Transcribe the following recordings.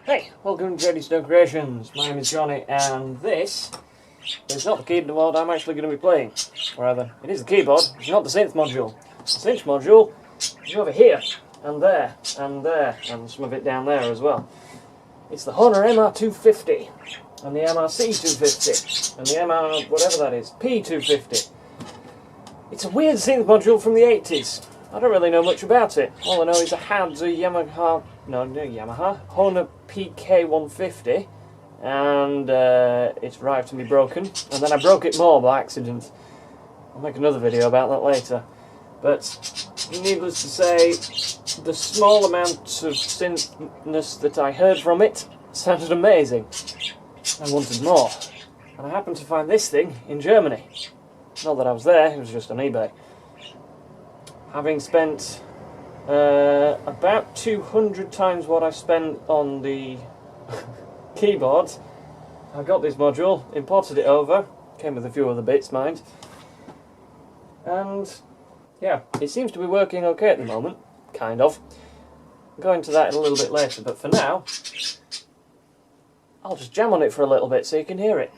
Hey, welcome to JDStone Creations. My name is Johnny, and this is not the keyboard I'm actually going to be playing. Or rather, it is the keyboard, it's not the synth module. The synth module is over here, and there, and some of it down there as well. It's the Hohner MR250, and the MRC250, and the MR whatever that is, Pt250. It's a weird synth module from the 80s. I don't really know much about it. All I know is I had the Hohner PK150, and it's arrived to me broken, and then I broke it more by accident. I'll make another video about that later. But needless to say, the small amount of synthness that I heard from it sounded amazing. I wanted more, and I happened to find this thing in Germany. Not that I was there, it was just on eBay. Having spent about 200 times what I spent on the keyboard, I got this module, imported it over, came with a few other bits, mind, and yeah, it seems to be working okay at the moment, kind of. I'll go into that a little bit later, but for now, I'll just jam on it for a little bit so you can hear it.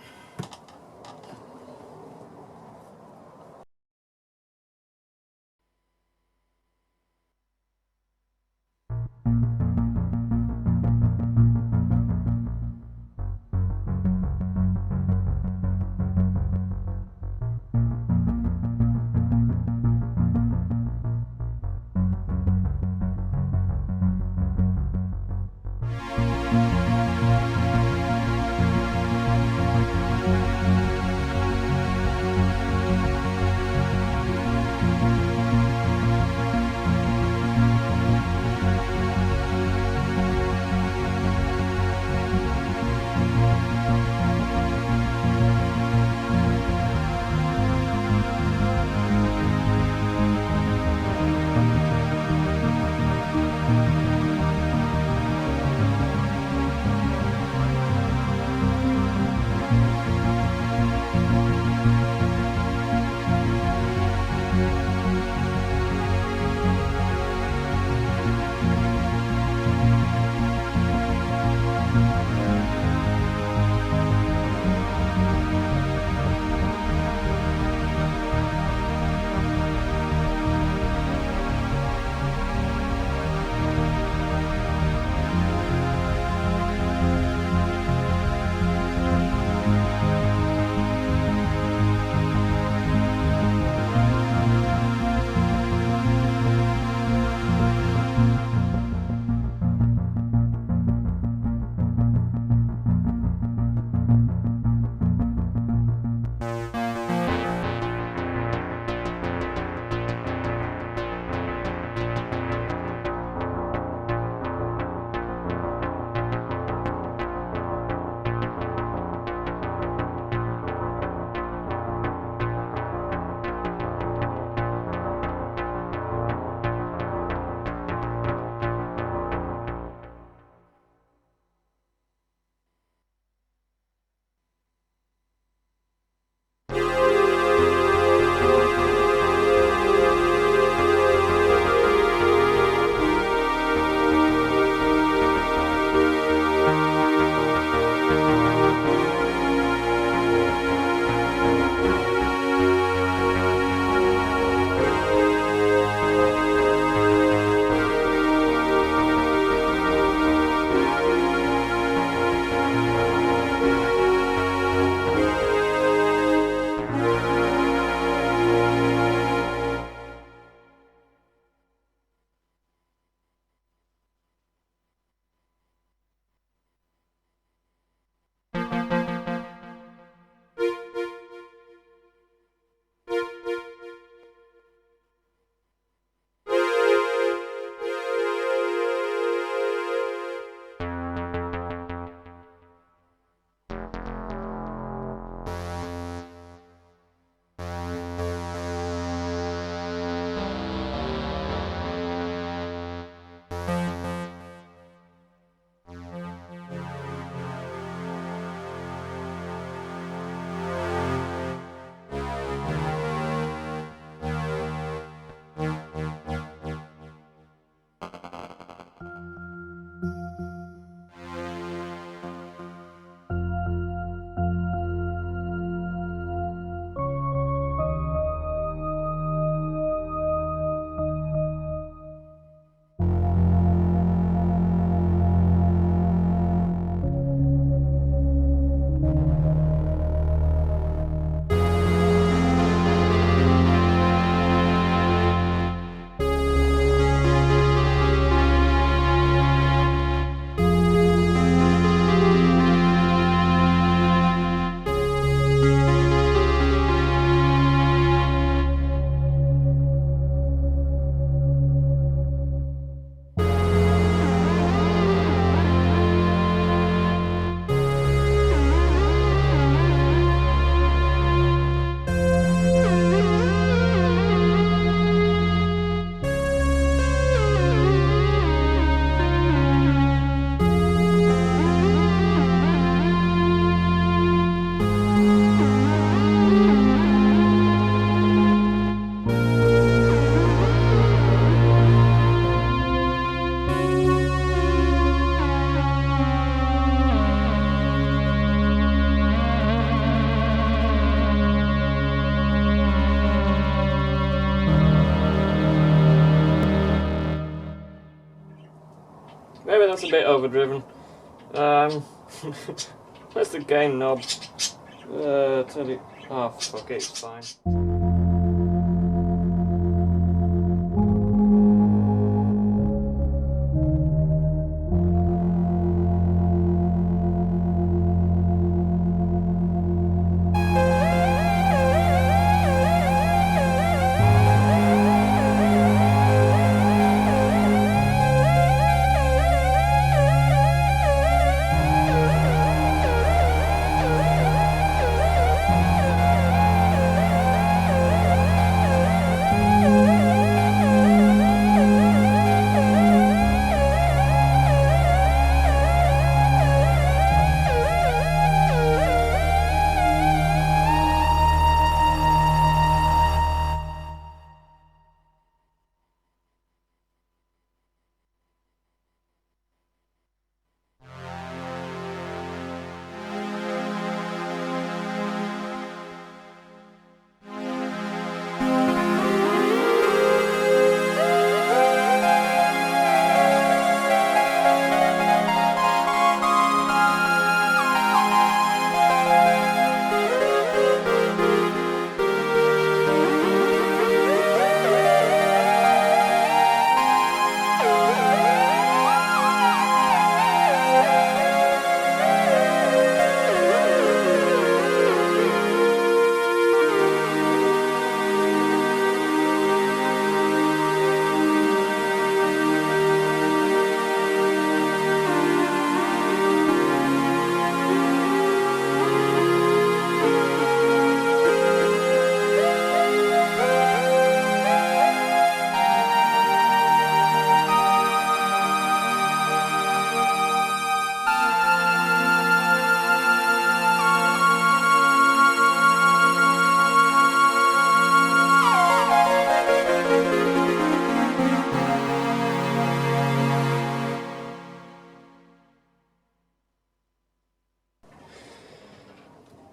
Maybe that's a bit overdriven. Where's the gain knob? Oh fuck it, it's fine.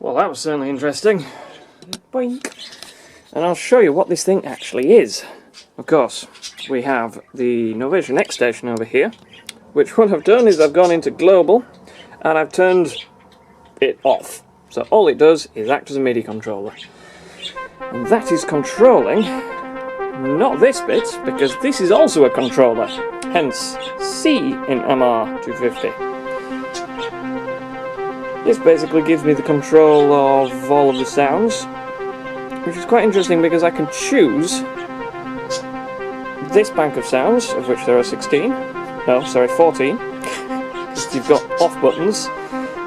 Well, that was certainly interesting. Boink. And I'll show you what this thing actually is. Of course, we have the Novation X station over here, which what I've done is I've gone into global and I've turned it off. So all it does is act as a MIDI controller. And that is controlling not this bit, because this is also a controller, hence C in MR250. This basically gives me the control of all of the sounds, which is quite interesting because I can choose this bank of sounds, of which there are 16, no, sorry, 14, because you've got off buttons.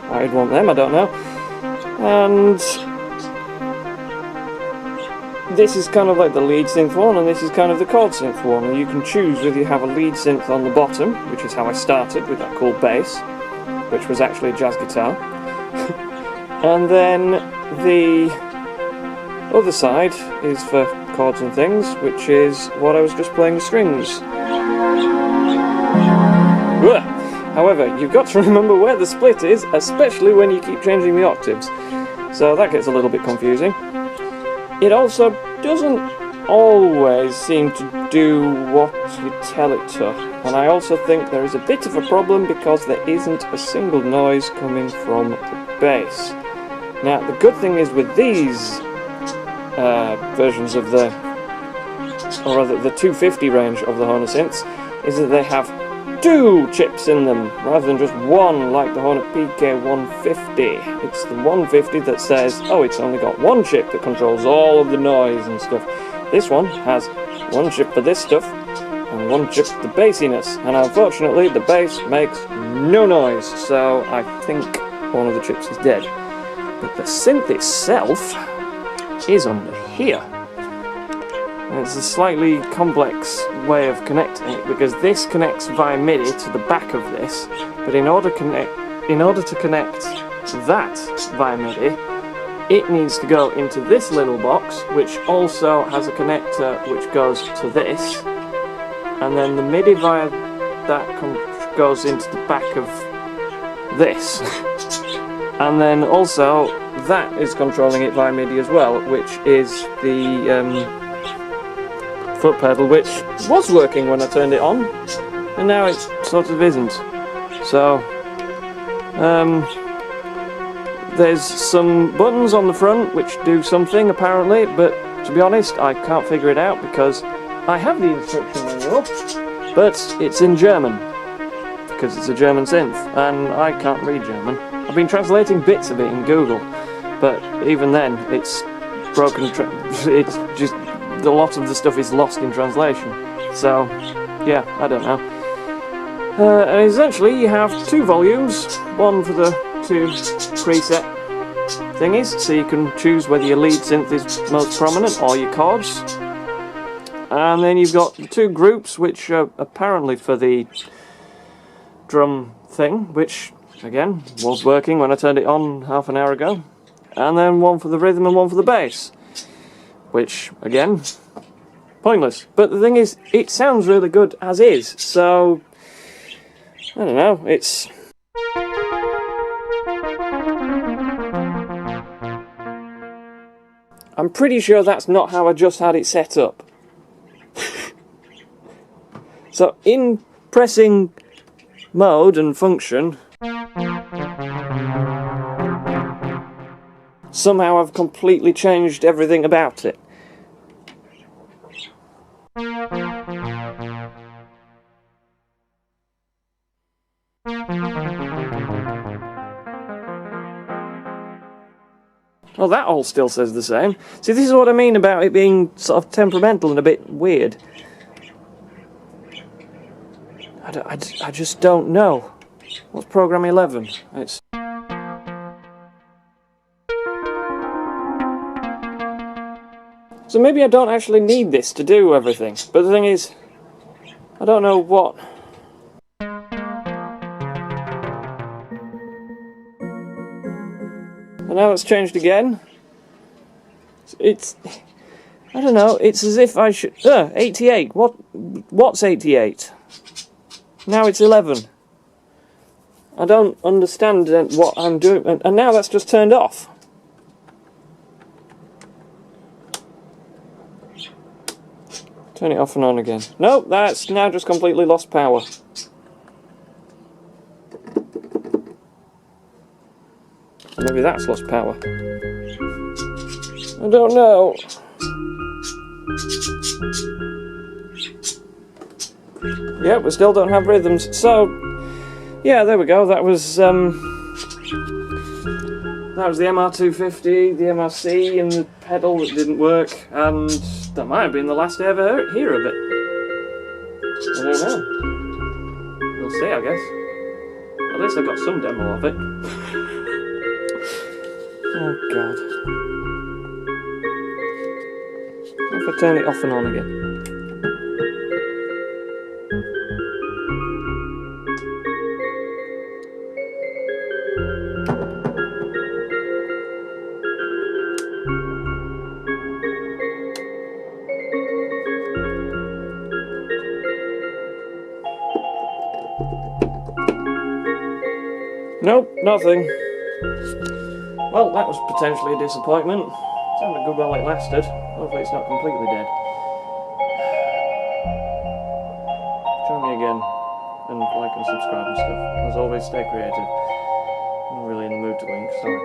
I'd want them, I don't know. And this is kind of like the lead synth one, and this is kind of the chord synth one, and you can choose whether you have a lead synth on the bottom, which is how I started with that cool bass, which was actually a jazz guitar. And then the other side is for chords and things, which is what I was just playing the strings. Ugh. However, you've got to remember where the split is, especially when you keep changing the octaves. So that gets a little bit confusing. It also doesn't always seem to do what you tell it to. And I also think there is a bit of a problem because there isn't a single noise coming from the bass. Now, the good thing is with these versions of the, or rather the 250 range of the Hohner synths, is that they have 2 chips in them, rather than just one like the Hohner Pt2. It's the 150 that says, oh, it's only got 1 chip that controls all of the noise and stuff. This one has 1 chip for this stuff, and 1 chip for the bassiness, and unfortunately the bass makes no noise, so I think one of the chips is dead. But the synth itself is under here. And it's a slightly complex way of connecting it, because this connects via MIDI to the back of this, but in order to connect that via MIDI, it needs to go into this little box, which also has a connector which goes to this, and then the MIDI via that goes into the back of this. And then also that is controlling it via MIDI as well, which is the foot pedal, which was working when I turned it on. and now it sort of isn't. So, there's some buttons on the front which do something apparently, but to be honest, I can't figure it out because I have the instruction manual, but it's in German, because it's a German synth, and I can't read German. I've been translating bits of it in Google, but even then, it's broken. It's just a lot of the stuff is lost in translation. So, yeah, I don't know. And essentially, you have two volumes, one for the two preset thingies, so you can choose whether your lead synth is most prominent or your chords. And then you've got the two groups, which are apparently for the drum thing, which again was working when I turned it on half an hour ago. And then one for the rhythm and one for the bass, which again, pointless. But the thing is, it sounds really good as is, so I don't know, it's... I'm pretty sure that's not how I just had it set up. So in pressing mode and function, somehow I've completely changed everything about it. Well, that all still says the same. See, this is what I mean about it being sort of temperamental and a bit weird. I just don't know. What's program 11? It's... So maybe I don't actually need this to do everything. But the thing is, I don't know what... And now it's changed again. It's... I don't know, it's as if I should... 88. What's 88? Now it's 11. I don't understand what I'm doing, and now that's just turned off. Turn it off and on again. Nope, that's now just completely lost power. Maybe that's lost power. I don't know. Yeah, we still don't have rhythms. So, yeah, there we go. That was the MR250, the MRC, and the pedal that didn't work, and that might have been the last I ever hear of it. I don't know. We'll see, I guess. At least I got some demo of it. Oh god. What if I turn it off and on again? Nope, nothing. Well, that was potentially a disappointment. Sounded good while it lasted. Hopefully it's not completely dead. Join me again, and like and subscribe and stuff. As always, stay creative. I'm not really in the mood to wink, sorry.